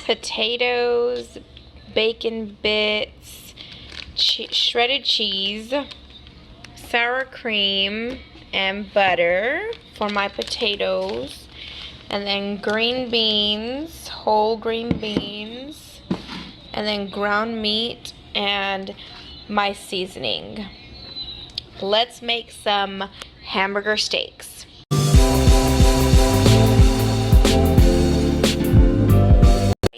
potatoes, bacon bits, shredded cheese, sour cream, and butter for my potatoes. And then green beans, whole green beans, and then ground meat and my seasoning. Let's make some hamburger steaks.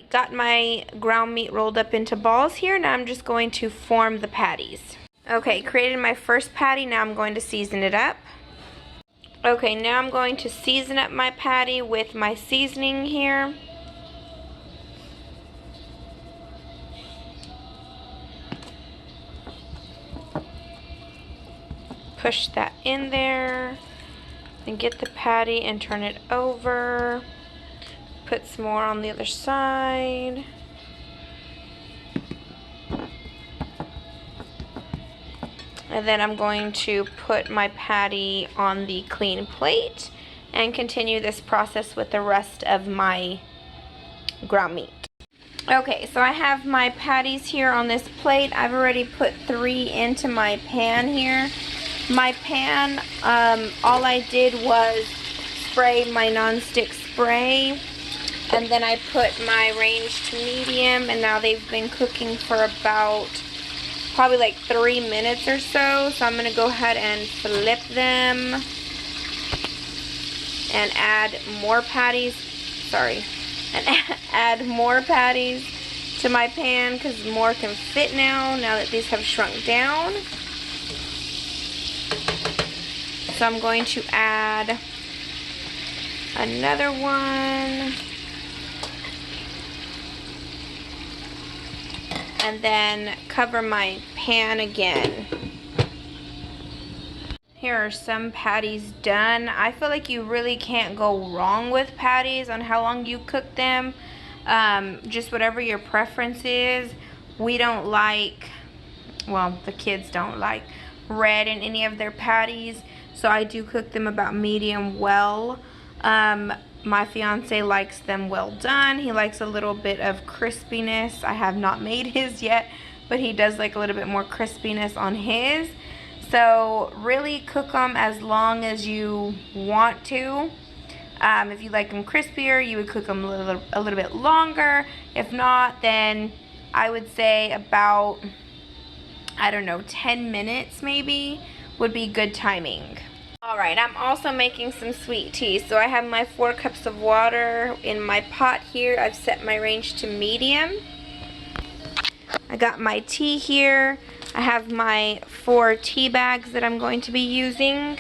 Got my ground meat rolled up into balls here. Now I'm just going to form the patties. Okay, created my first patty. Now I'm going to season it up. Okay, now I'm going to season up my patty with my seasoning here. Push that in there. Then get the patty and turn it over. Put some more on the other side. And then I'm going to put my patty on the clean plate and continue this process with the rest of my ground meat. Okay, so I have my patties here on this plate. I've already put 3 into my pan here. My pan, all I did was spray my nonstick spray, and then I put my range to medium, and now they've been cooking for about probably like 3 minutes or so. So I'm going to go ahead and flip them and add more patties. And add more patties to my pan because more can fit now that these have shrunk down. So I'm going to add another one. And then cover my pan again. Here are some patties done. I feel like you really can't go wrong with patties on how long you cook them. Just whatever your preference is. We don't like, well, the kids don't like red in any of their patties. So I do cook them about medium well. My fiance likes them well done. He likes a little bit of crispiness. I have not made his yet, but he does like a little bit more crispiness on his. So really cook them as long as you want to. If you like them crispier, you would cook them a little bit longer. If not, then I would say about, I don't know, 10 minutes maybe would be good timing. Alright, I'm also making some sweet tea. So I have my 4 cups of water in my pot here. I've set my range to medium. I got my tea here. I have my 4 tea bags that I'm going to be using.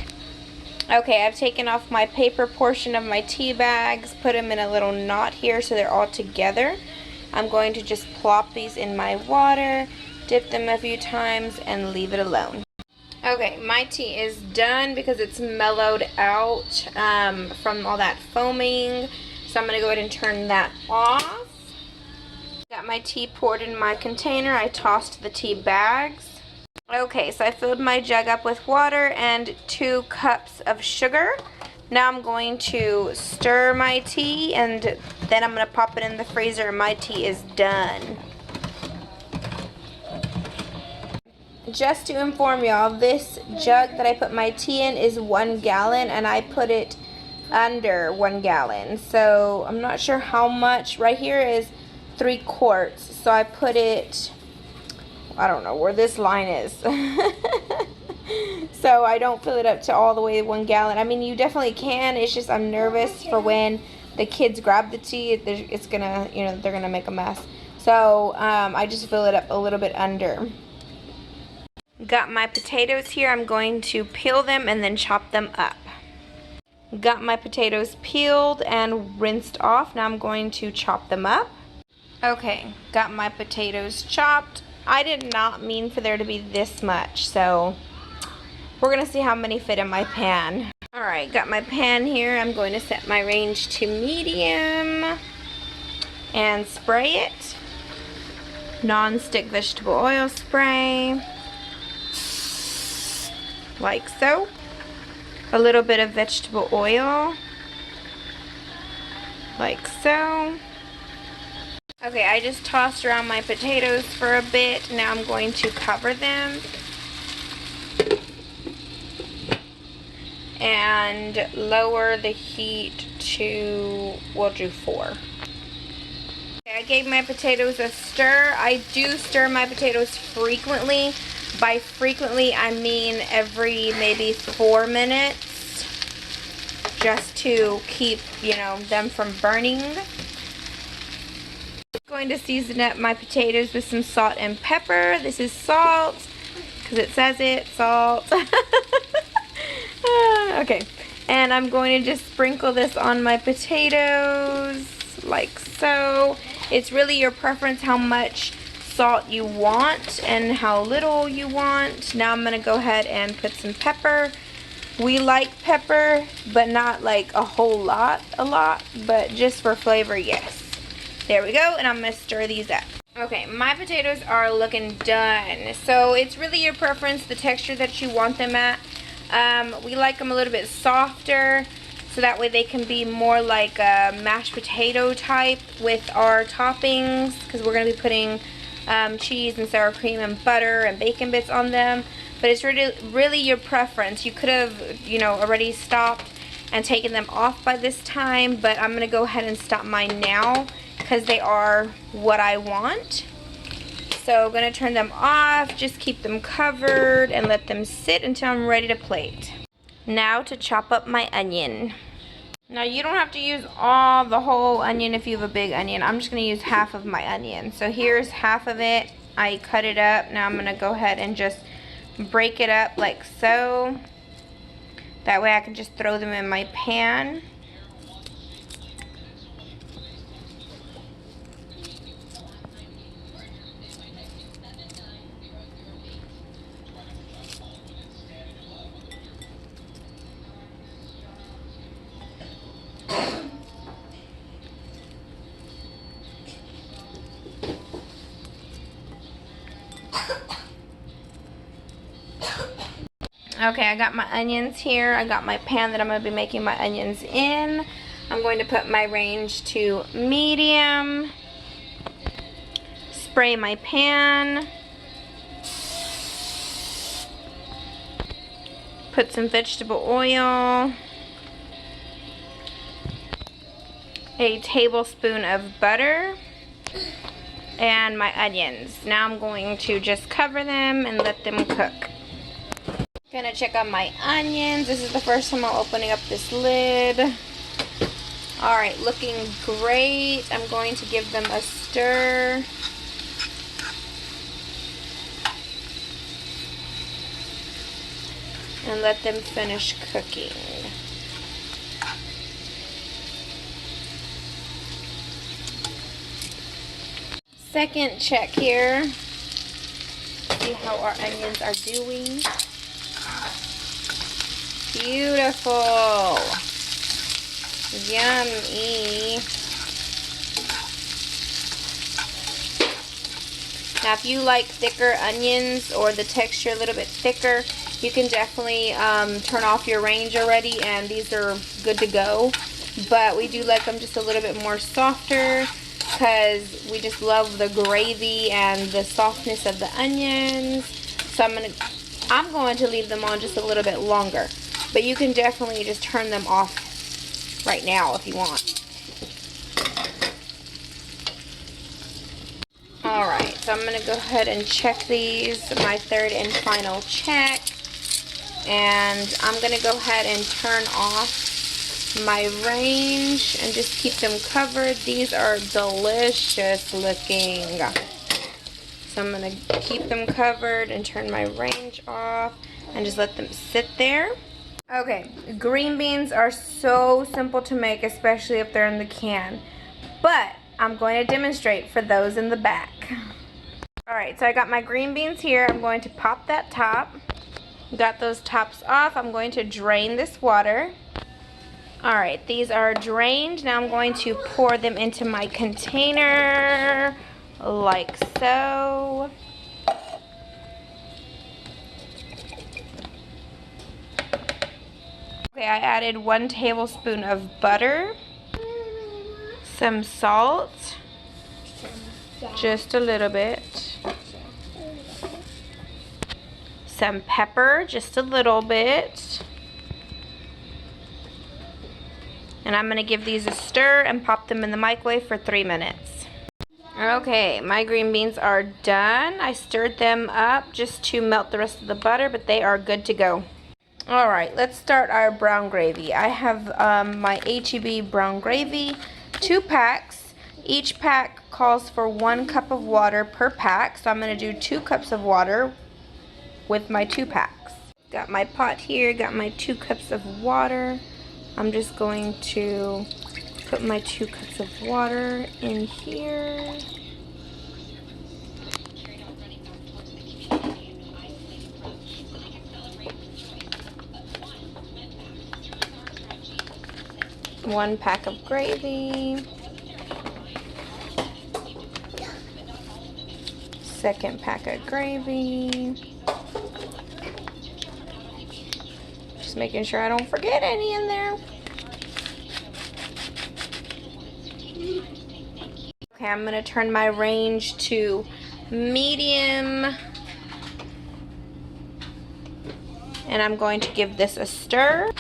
Okay, I've taken off my paper portion of my tea bags, put them in a little knot here so they're all together. I'm going to just plop these in my water, dip them a few times, and leave it alone. Okay, my tea is done because it's mellowed out from all that foaming. So I'm going to go ahead and turn that off. Got my tea poured in my container. I tossed the tea bags. Okay, so I filled my jug up with water and 2 cups of sugar. Now I'm going to stir my tea and then I'm going to pop it in the freezer. My tea is done. Just to inform y'all, this jug that I put my tea in is 1 gallon and I put it under 1 gallon. So I'm not sure how much. Right here is 3 quarts. So I put it, I don't know where this line is. So I don't fill it up to all the way 1 gallon. I mean, you definitely can. It's just I'm nervous for when the kids grab the tea. It's gonna, you know, they're gonna make a mess. So I just fill it up a little bit under. Got my potatoes here. I'm going to peel them and then chop them up. Got my potatoes peeled and rinsed off. Now I'm going to chop them up. Okay, got my potatoes chopped. I did not mean for there to be this much, so we're gonna see how many fit in my pan. Alright, got my pan here. I'm going to set my range to medium and spray it. Non-stick vegetable oil spray. Like so. A little bit of vegetable oil. Like so. Okay, I just tossed around my potatoes for a bit. Now I'm going to cover them and lower the heat to, we'll do 4. Okay, I gave my potatoes a stir. I do stir my potatoes frequently. By frequently, I mean every maybe 4 minutes, just to keep, you know, them from burning. I'm going to season up my potatoes with some salt and pepper. This is salt, because it says it, salt. Okay, and I'm going to just sprinkle this on my potatoes, like so. It's really your preference how much salt you want and how little you want. Now I'm going to go ahead and put some pepper. We like pepper, but not like a lot, but just for flavor, yes. There we go, and I'm going to stir these up. Okay, my potatoes are looking done. So it's really your preference, the texture that you want them at. We like them a little bit softer, so that way they can be more like a mashed potato type with our toppings, because we're going to be putting cheese and sour cream and butter and bacon bits on them. But it's really your preference. You could have, you know, already stopped and taken them off by this time, but I'm going to go ahead and stop mine now because they are what I want. So I'm going to turn them off, just keep them covered and let them sit until I'm ready to plate. Now to chop up my onion. Now you don't have to use the whole onion if you have a big onion. I'm just going to use half of my onion. So here's half of it. I cut it up. Now I'm going to go ahead and just break it up like so. That way I can just throw them in my pan. Okay, I got my onions here. I got my pan that I'm going to be making my onions in. I'm going to put my range to medium. Spray my pan. Put some vegetable oil. A tablespoon of butter. And my onions. Now I'm going to just cover them and let them cook. Gonna check on my onions. This is the first time I'm opening up this lid. Alright, looking great. I'm going to give them a stir. And let them finish cooking. Second check here. See how our onions are doing. Beautiful. Yummy. Now if you like thicker onions or the texture a little bit thicker, you can definitely turn off your range already and these are good to go. But we do like them just a little bit more softer because we just love the gravy and the softness of the onions. So I'm going to leave them on just a little bit longer. But you can definitely just turn them off right now if you want. Alright, so I'm going to go ahead and check these, my third and final check. And I'm going to go ahead and turn off my range and just keep them covered. These are delicious looking. So I'm going to keep them covered and turn my range off and just let them sit there. Okay, green beans are so simple to make, especially if they're in the can. But I'm going to demonstrate for those in the back. Alright, so I got my green beans here. I'm going to pop that top. Got those tops off. I'm going to drain this water. Alright, these are drained. Now I'm going to pour them into my container like so. Okay, I added 1 tablespoon of butter, some salt, Just a little bit. Some pepper, just a little bit. And I'm gonna give these a stir and pop them in the microwave for 3 minutes. Okay, my green beans are done. I stirred them up just to melt the rest of the butter, but they are good to go. All right, let's start our brown gravy. I have my H-E-B brown gravy, 2 packs. Each pack calls for 1 cup of water per pack, so I'm gonna do 2 cups of water with my 2 packs. Got my pot here, got my 2 cups of water. I'm just going to put my 2 cups of water in here. One pack of gravy. Second pack of gravy. Just making sure I don't forget any in there. Okay, I'm gonna turn my range to medium. And I'm going to give this a stir.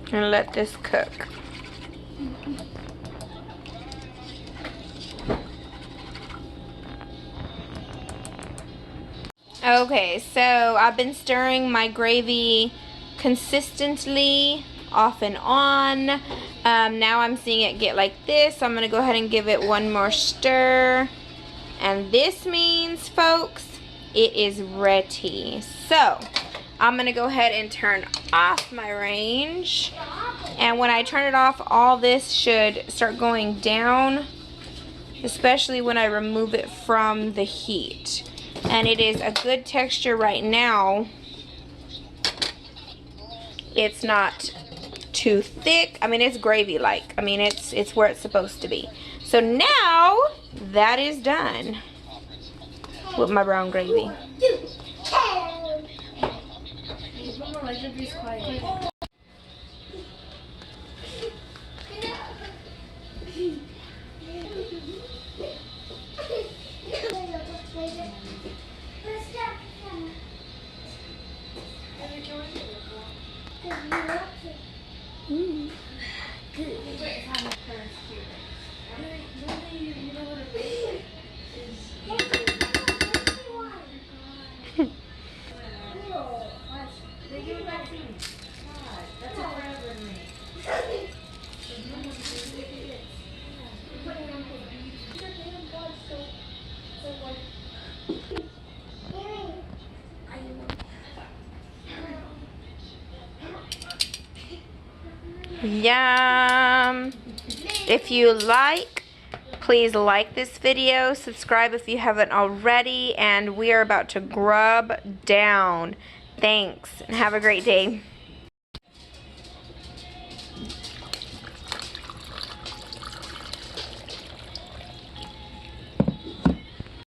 And let this cook. Okay, so I've been stirring my gravy consistently, off and on. Now I'm seeing it get like this, so I'm gonna go ahead and give it one more stir. And this means, folks, it is ready. So I'm gonna go ahead and turn off my range. And when I turn it off, all this should start going down, especially when I remove it from the heat. And it is a good texture right now. It's not too thick. I mean, it's gravy-like. I mean, it's where it's supposed to be. So now that is done with my brown gravy. Yum! If you like, please like this video, subscribe if you haven't already, and we are about to grub down. Thanks, and have a great day.